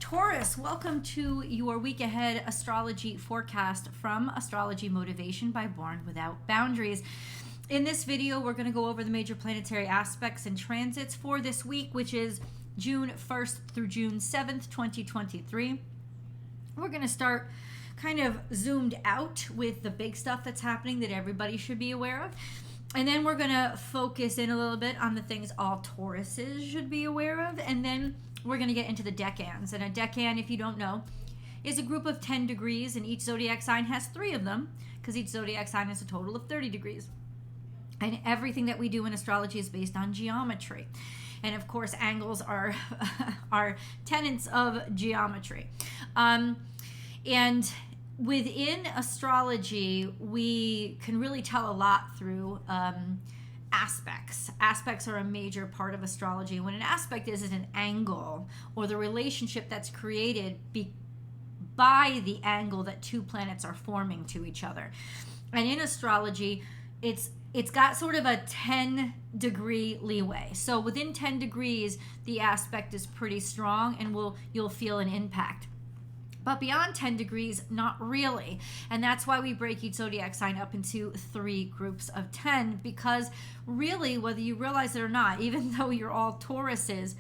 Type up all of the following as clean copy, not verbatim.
Taurus, welcome to your week ahead astrology forecast from Astrology Motivation by Born Without Boundaries. In this video, we're going to go over the major planetary aspects and transits for this week, which is June 1st through June 7th, 2023. We're going to start kind of zoomed out with the big stuff that's happening that everybody should be aware of. And then we're going to focus in a little bit on the things all Tauruses should be aware of. And then we're going to get into the decans. And a decan, if you don't know, is a group of 10 degrees, and each zodiac sign has 3 of them because each zodiac sign has a total of 30 degrees. And everything that we do in astrology is based on geometry. And of course, angles are tenets of geometry. And within astrology, we can really tell a lot through aspects. Aspects are a major part of astrology. When an aspect is an angle or the relationship that's created by the angle that two planets are forming to each other. And in astrology, it's got sort of a 10-degree leeway. So within 10 degrees, the aspect is pretty strong and you'll feel an impact. But beyond 10 degrees, not really. And that's why we break each zodiac sign up into 3 groups of 10, because really, whether you realize it or not, even though you're all Tauruses,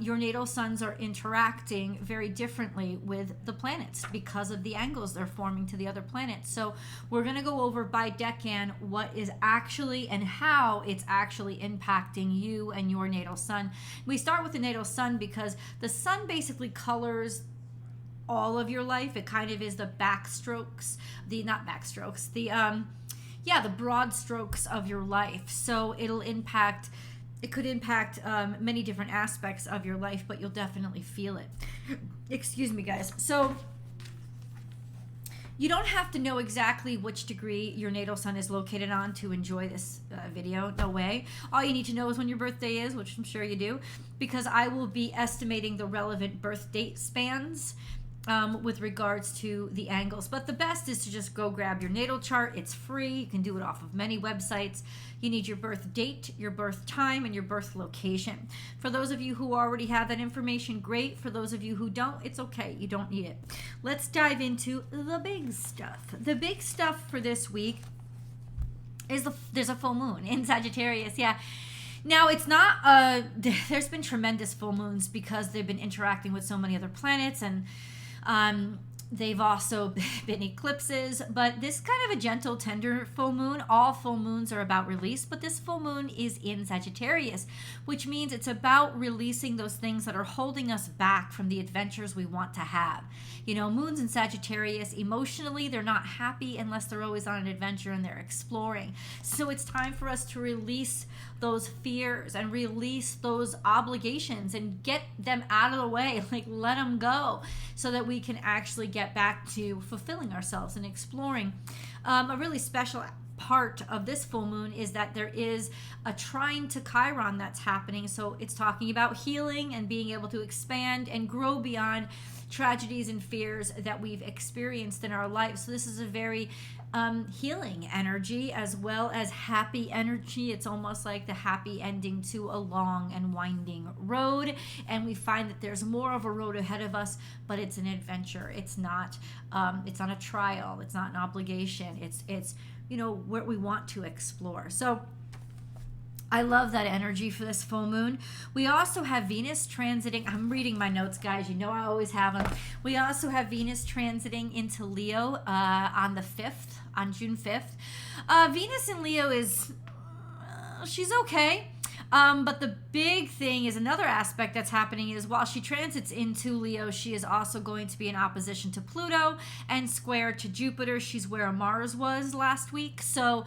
your natal suns are interacting very differently with the planets because of the angles they're forming to the other planets. So we're going to go over by decan what is actually and how it's actually impacting you and your natal sun. We start with the natal sun because the sun basically colors all of your life. It kind of is the the broad strokes of your life. So it could impact many different aspects of your life, but you'll definitely feel it. Excuse me, guys. So you don't have to know exactly which degree your natal sun is located on to enjoy this video. No way. All you need to know is when your birthday is, which I'm sure you do, because I will be estimating the relevant birth date spans with regards to the angles. But the best is to just go grab your natal chart. It's free. You can do it off of many websites. You need your birth date, your birth time, and your birth location. For those of you who already have that information, great. For those of you who don't, it's okay. You don't need it. Let's dive into the big stuff. The big stuff for this week is there's a full moon in Sagittarius. Yeah. Now, it's not, there's been tremendous full moons because they've been interacting with so many other planets, and they've also been eclipses, but this kind of a gentle, tender full moon. All full moons are about release, but this full moon is in Sagittarius, which means it's about releasing those things that are holding us back from the adventures we want to have. You know, moons in Sagittarius, emotionally, they're not happy unless they're always on an adventure and they're exploring. So it's time for us to release those fears and release those obligations and get them out of the way, like let them go, so that we can actually get back to fulfilling ourselves and exploring. A really special part of this full moon is that there is a trine to Chiron that's happening. So it's talking about healing and being able to expand and grow beyond tragedies and fears that we've experienced in our lives. So this is a very healing energy as well as happy energy. It's almost like the happy ending to a long and winding road, and we find that there's more of a road ahead of us, but it's an adventure. It's not a trial. It's not an obligation. It's what we want to explore. So I love that energy for this full moon. We also have Venus transiting. I'm reading my notes, guys. You know I always have them. We also have Venus transiting into Leo on June 5th. Venus in Leo is, she's okay. But the big thing is another aspect that's happening is while she transits into Leo, she is also going to be in opposition to Pluto and square to Jupiter. She's where Mars was last week. So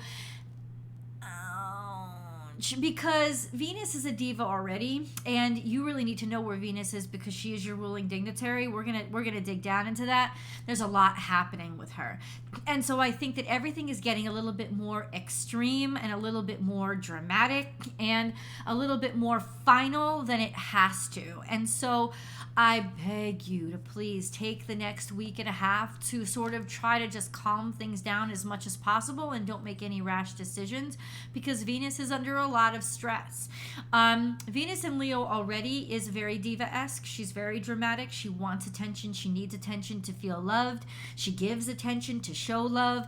because Venus is a diva already, and you really need to know where Venus is because she is your ruling dignitary. We're gonna dig down into that. There's a lot happening with her, and so I think that everything is getting a little bit more extreme and a little bit more dramatic and a little bit more final than it has to. And so I beg you to please take the next week and a half to sort of try to just calm things down as much as possible and don't make any rash decisions, because Venus is under a lot of stress. Venus in Leo already is very diva-esque. She's very dramatic. She wants attention. She needs attention to feel loved. She gives attention to show love.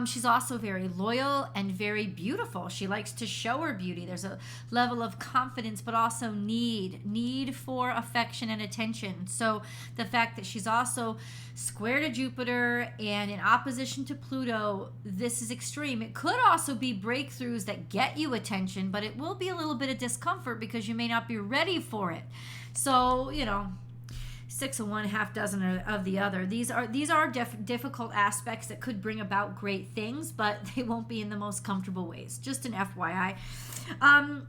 She's also very loyal and very beautiful. She likes to show her beauty. There's a level of confidence, but also need for affection and attention. So the fact that she's also square to Jupiter and in opposition to Pluto, this is extreme. It could also be breakthroughs that get you attention, but it will be a little bit of discomfort because you may not be ready for it. So, you know, 6 of one, half dozen of the other. These are difficult aspects that could bring about great things, but they won't be in the most comfortable ways. Just an FYI.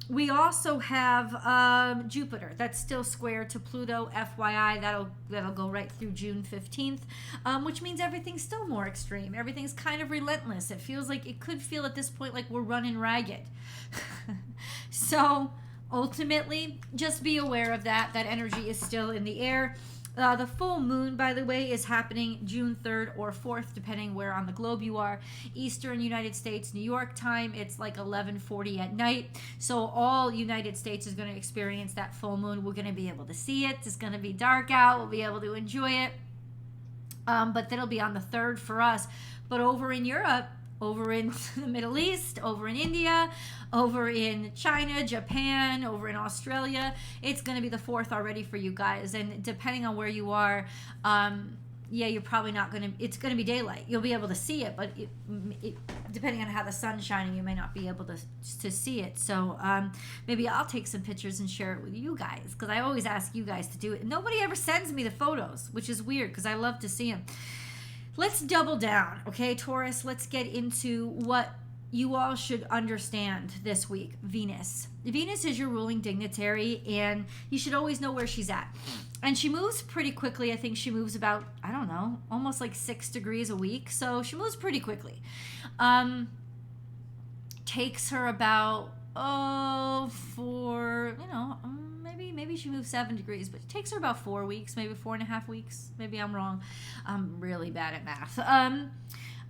We also have Jupiter that's still square to Pluto. FYI, that'll go right through June 15th, which means everything's still more extreme. Everything's kind of relentless. It feels like, it could feel at this point like we're running ragged. So ultimately, just be aware of that. That energy is still in the air. The full moon, by the way, is happening June 3rd or 4th, depending where on the globe you are. Eastern United States, New York time, it's like 11:40 at night. So all United States is going to experience that full moon. We're going to be able to see it. It's going to be dark out. We'll be able to enjoy it. But that'll be on the 3rd for us. But over in Europe, over in the Middle East, over in India, over in China, Japan, over in Australia, it's going to be the 4th already for you guys. And depending on where you are, yeah, you're probably not going to, it's going to be daylight. You'll be able to see it, but depending on how the sun's shining, you may not be able to see it. So maybe I'll take some pictures and share it with you guys, because I always ask you guys to do it. Nobody ever sends me the photos, which is weird because I love to see them. Let's double down, okay, Taurus? Let's get into what you all should understand this week. Venus. Venus is your ruling dignitary, and you should always know where she's at. And she moves pretty quickly. I think she moves about, I don't know, almost like 6 degrees a week. So she moves pretty quickly. Takes her about, maybe she moves 7 degrees, but it takes her about 4 weeks, maybe 4.5 weeks. Maybe I'm wrong. I'm really bad at math.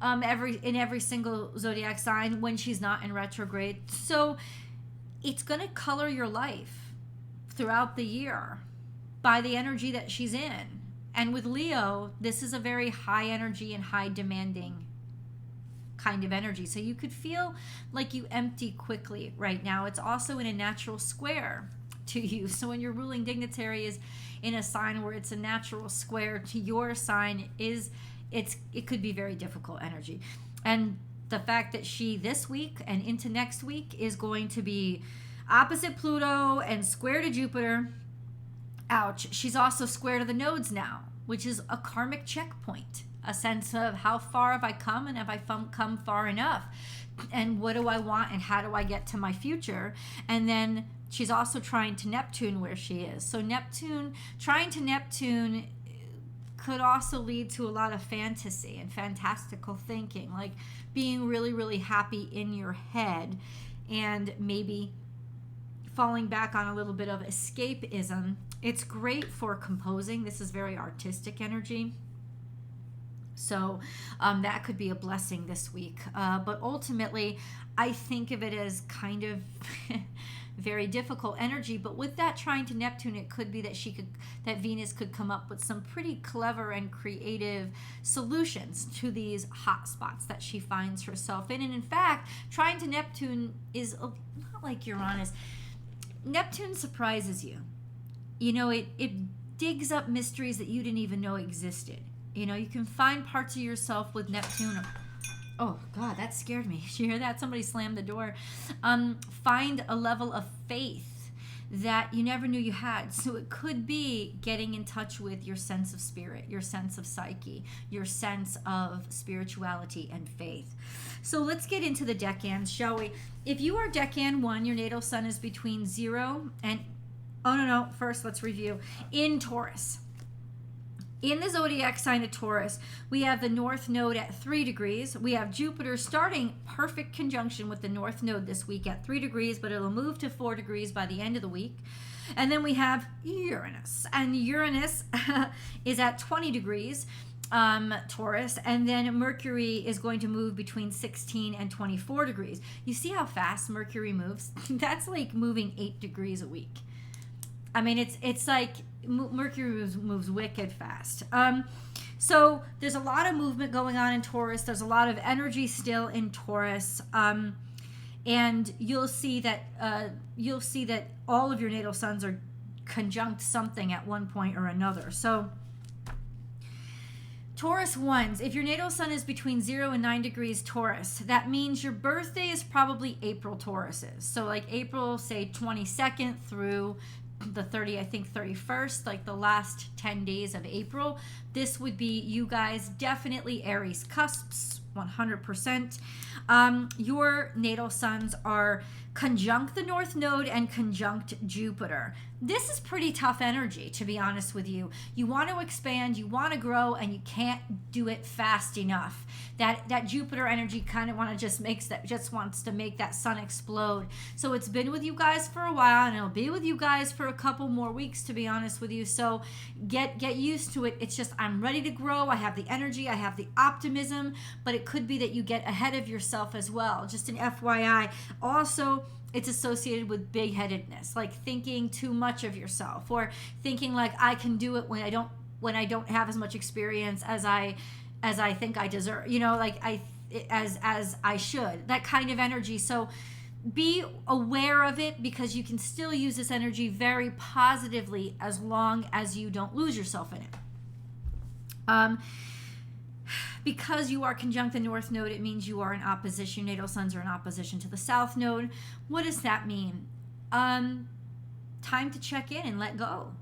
In every single zodiac sign when she's not in retrograde. So it's going to color your life throughout the year by the energy that she's in. And with Leo, this is a very high energy and high demanding kind of energy. So you could feel like you empty quickly right now. It's also in a natural square to you. So when your ruling dignitary is in a sign where it's a natural square to your sign, it could be very difficult energy. And the fact that she this week and into next week is going to be opposite Pluto and square to Jupiter. Ouch. She's also square to the nodes now, which is a karmic checkpoint, a sense of how far have I come and have I come far enough, and what do I want and how do I get to my future. And then she's also trying to Neptune where she is. So trying to Neptune could also lead to a lot of fantasy and fantastical thinking, like being really, really happy in your head and maybe falling back on a little bit of escapism. It's great for composing. This is very artistic energy. So that could be a blessing this week. But ultimately, I think of it as kind of very difficult energy. But with that trying to Neptune, it could be that Venus could come up with some pretty clever and creative solutions to these hot spots that she finds herself in. And in fact, trying to Neptune is not like Uranus. Neptune surprises you. You know, it digs up mysteries that you didn't even know existed. You know, you can find parts of yourself with Neptune. Oh, God, that scared me. Did you hear that? Somebody slammed the door. Find a level of faith that you never knew you had. So it could be getting in touch with your sense of spirit, your sense of psyche, your sense of spirituality and faith. So let's get into the decans, shall we? If you are decan 1, your natal sun is between 0 and... First, let's review. In Taurus. In the zodiac sign of Taurus, we have the North Node at 3 degrees. We have Jupiter starting perfect conjunction with the North Node this week at 3 degrees, but it'll move to 4 degrees by the end of the week. And then we have Uranus. And Uranus is at 20 degrees. Taurus, and then Mercury is going to move between 16 and 24 degrees. You see how fast Mercury moves? That's like moving 8 degrees a week. I mean, it's like Mercury moves wicked fast. So there's a lot of movement going on in Taurus. There's a lot of energy still in Taurus. And you'll see that all of your natal suns are conjunct something at one point or another. So Taurus ones, if your natal sun is between 0 and 9 degrees Taurus, that means your birthday is probably April Tauruses. So like April, say 22nd through the 31st, like the last 10 days of April. This would be you guys, definitely Aries cusps, 100%. Your natal suns are conjunct the North Node and conjunct Jupiter. This is pretty tough energy, to be honest with you. You want to expand, you want to grow, and you can't do it fast enough. That Jupiter energy kind of just wants to make that sun explode. So it's been with you guys for a while, and it'll be with you guys for a couple more weeks, to be honest with you. So get used to it. It's just, I'm ready to grow. I have the energy, I have the optimism, but it could be that you get ahead of yourself as well. Just an FYI. Also, it's associated with big-headedness, like thinking too much of yourself, or thinking like I can do it when I don't have as much experience as I think I deserve. You know, like as I should. That kind of energy. So be aware of it, because you can still use this energy very positively as long as you don't lose yourself in it. Because you are conjunct the North Node, it means you are in opposition. Natal suns are in opposition to the South Node. What does that mean? Time to check in and let go.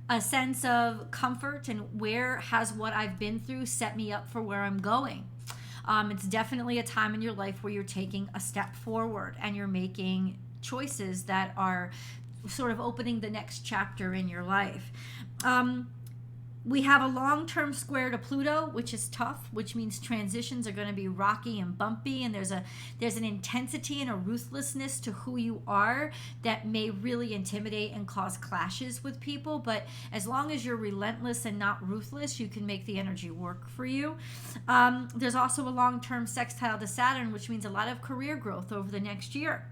A sense of comfort and where has what I've been through set me up for where I'm going. It's definitely a time in your life where you're taking a step forward and you're making choices that are sort of opening the next chapter in your life. We have a long-term square to Pluto, which is tough, which means transitions are going to be rocky and bumpy, and there's an intensity and a ruthlessness to who you are that may really intimidate and cause clashes with people. But as long as you're relentless and not ruthless, you can make the energy work for you. There's also a long-term sextile to Saturn, which means a lot of career growth over the next year.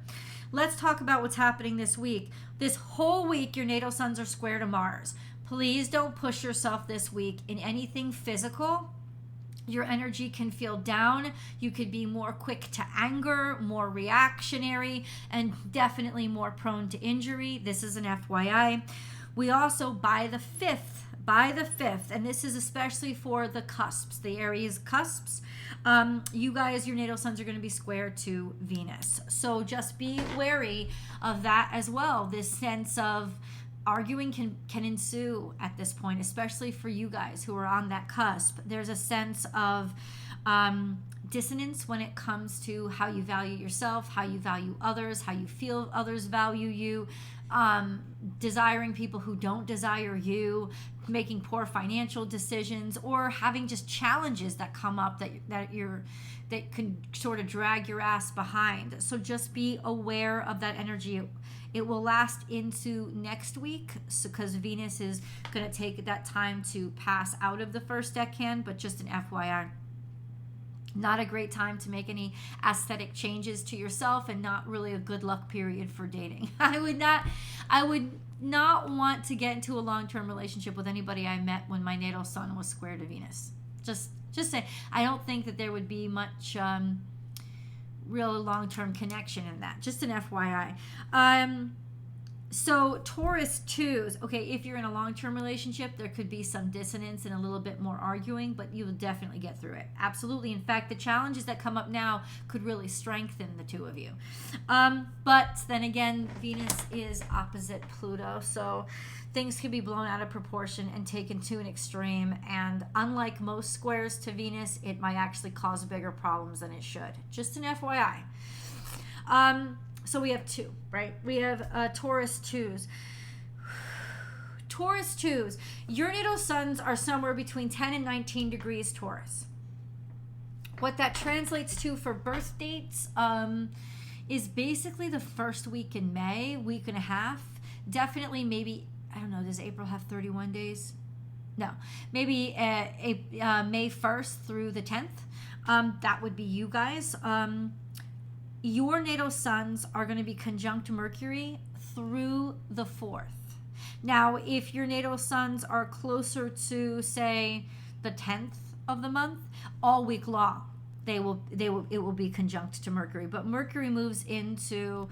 Let's talk about what's happening this week. This whole week, your natal suns are square to Mars. Please don't push yourself this week in anything physical. Your energy can feel down. You could be more quick to anger, more reactionary, and definitely more prone to injury. This is an FYI. We also, by the 5th, and this is especially for the cusps, the Aries cusps, you guys, your natal suns are going to be square to Venus. So just be wary of that as well. This sense of arguing can ensue at this point, especially for you guys who are on that cusp. There's a sense of dissonance when it comes to how you value yourself, how you value others, how you feel others value you, desiring people who don't desire you, making poor financial decisions, or having just challenges that come up that can sort of drag your ass behind. So just be aware of that energy. It will last into next week, because Venus is going to take that time to pass out of the first decan, but just an FYI. Not a great time to make any aesthetic changes to yourself, and not really a good luck period for dating. I would not want to get into a long-term relationship with anybody I met when my natal sun was square to Venus. Just say, I don't think that there would be much real long-term connection in that. Just an FYI. So Taurus 2s, okay, if you're in a long-term relationship, there could be some dissonance and a little bit more arguing, but you will definitely get through it. Absolutely. In fact, the challenges that come up now could really strengthen the two of you. But then again, Venus is opposite Pluto, so things can be blown out of proportion and taken to an extreme. And unlike most squares to Venus, it might actually cause bigger problems than it should. Just an FYI. So we have 2, right? We have Taurus 2s. Taurus 2s. Your natal suns are somewhere between 10 and 19 degrees Taurus. What that translates to for birth dates is basically the first week in May, week and a half. Definitely maybe, I don't know, does April have 31 days? No, maybe May 1st through the 10th. That would be you guys. Your natal suns are going to be conjunct Mercury through the 4th. Now, if your natal suns are closer to, say, the 10th of the month, all week long, it will be conjunct to Mercury. But Mercury moves into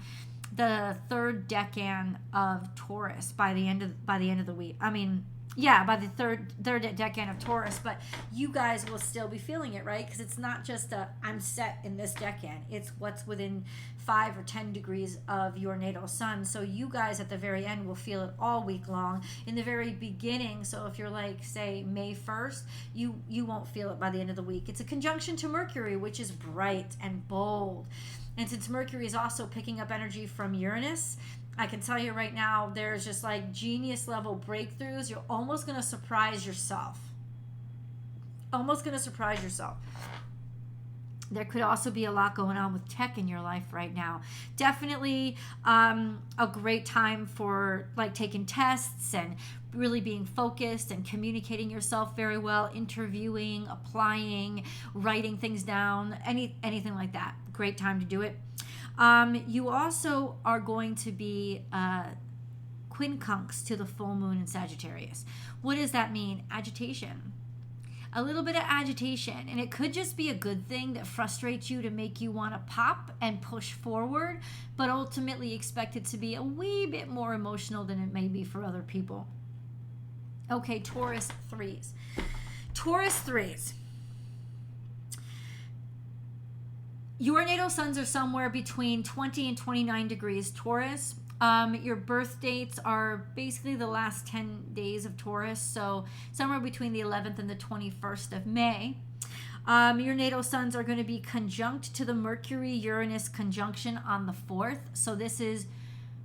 the third decan of Taurus by the end of the week. I mean, yeah, by the third decan of Taurus, but you guys will still be feeling it, right? Because it's not just I'm set in this decan. It's what's within 5 or 10 degrees of your natal sun. So you guys at the very end will feel it all week long. In the very beginning, so if you're like, say, May 1st, you won't feel it by the end of the week. It's a conjunction to Mercury, which is bright and bold. And since Mercury is also picking up energy from Uranus, I can tell you right now, there's just like genius level breakthroughs. You're almost going to surprise yourself. Almost going to surprise yourself. There could also be a lot going on with tech in your life right now. Definitely a great time for like taking tests and really being focused and communicating yourself very well, interviewing, applying, writing things down, anything like that. Great time to do it. You also are going to be quincunx to the full moon in Sagittarius. What does that mean? Agitation. A little bit of agitation. And it could just be a good thing that frustrates you to make you want to pop and push forward, but ultimately expect it to be a wee bit more emotional than it may be for other people. Okay, Taurus 3s. Taurus 3s. Your natal suns are somewhere between 20 and 29 degrees Taurus. Your birth dates are basically the last 10 days of Taurus, so somewhere between the 11th and the 21st of May. Your natal suns are going to be conjunct to the Mercury-Uranus conjunction on the 4th, so this is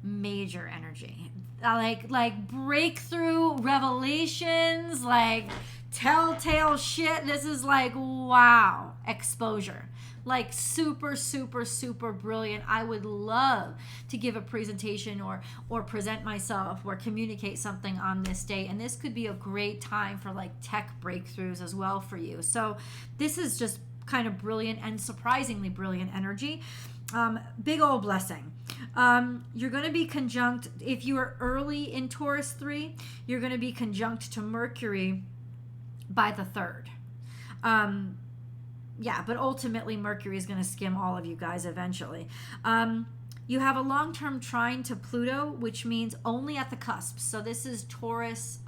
major energy. Like breakthrough revelations, like telltale shit. This is like, wow, exposure. Like super, super, super brilliant. I would love to give a presentation or present myself or communicate something on this day. And this could be a great time for like tech breakthroughs as well for you. So this is just kind of brilliant and surprisingly brilliant energy. Big old blessing. You're going to be conjunct, if you are early in Taurus 3, you're going to be conjunct to Mercury by the 3rd. Yeah, but ultimately Mercury is going to skim all of you guys eventually. You have a long-term trine to Pluto, which means only at the cusp. So this is Taurus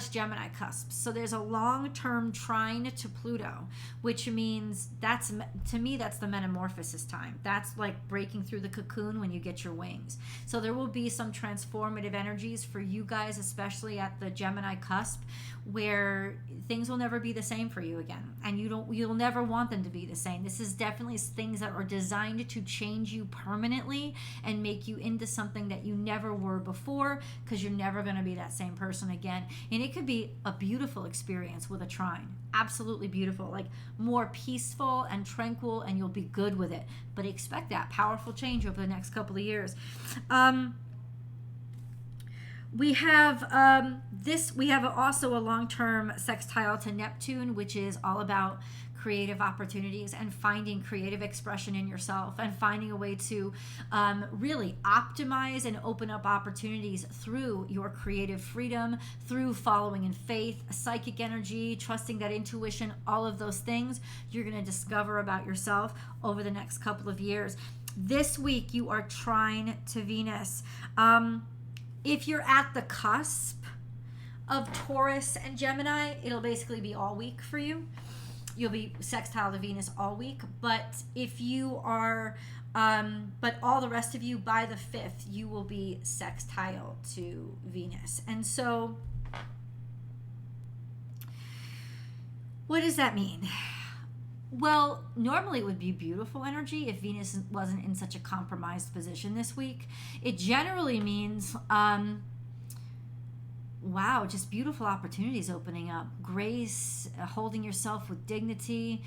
Gemini cusp. So there's a long-term trine to Pluto, which means to me that's the metamorphosis time. That's like breaking through the cocoon when you get your wings. So there will be some transformative energies for you guys, especially at the Gemini cusp, where things will never be the same for you again, and you'll never want them to be the same. This is definitely things that are designed to change you permanently and make you into something that you never were before, because you're never going to be that same person again. And it could be a beautiful experience with a trine. Absolutely beautiful, like more peaceful and tranquil, and you'll be good with it. But expect that powerful change over the next couple of years. We have also a long-term sextile to Neptune, which is all about creative opportunities and finding creative expression in yourself and finding a way to really optimize and open up opportunities through your creative freedom, through following in faith, psychic energy, trusting that intuition, all of those things you're going to discover about yourself over the next couple of years. This week you are trine to Venus. If you're at the cusp of Taurus and Gemini, it'll basically be all week for you. You'll be sextile to Venus all week. But if you are, but all the rest of you, by the 5th, you will be sextile to Venus. And so, what does that mean? Well, normally it would be beautiful energy if Venus wasn't in such a compromised position this week. It generally means wow, just beautiful opportunities opening up. Grace, holding yourself with dignity,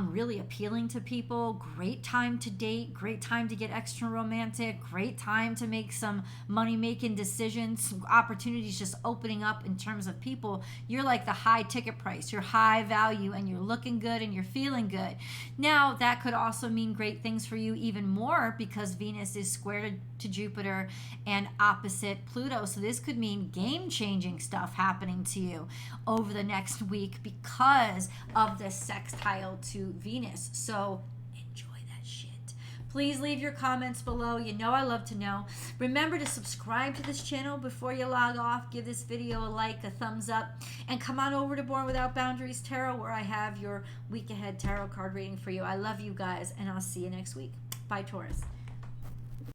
really appealing to people. Great time to date. Great time to get extra romantic. Great time to make some money-making decisions. Opportunities just opening up in terms of people. You're like the high ticket price. You're high value and you're looking good and you're feeling good. Now, that could also mean great things for you even more because Venus is square to Jupiter and opposite Pluto. So this could mean game-changing stuff happening to you over the next week because of the sextile to Venus. So enjoy that shit. Please leave your comments below. You know I love to know. Remember to subscribe to this channel before you log off. Give this video a like, a thumbs up, and come on over to Born Without Boundaries Tarot where I have your week ahead tarot card reading for you. I love you guys, and I'll see you next week. Bye, Taurus.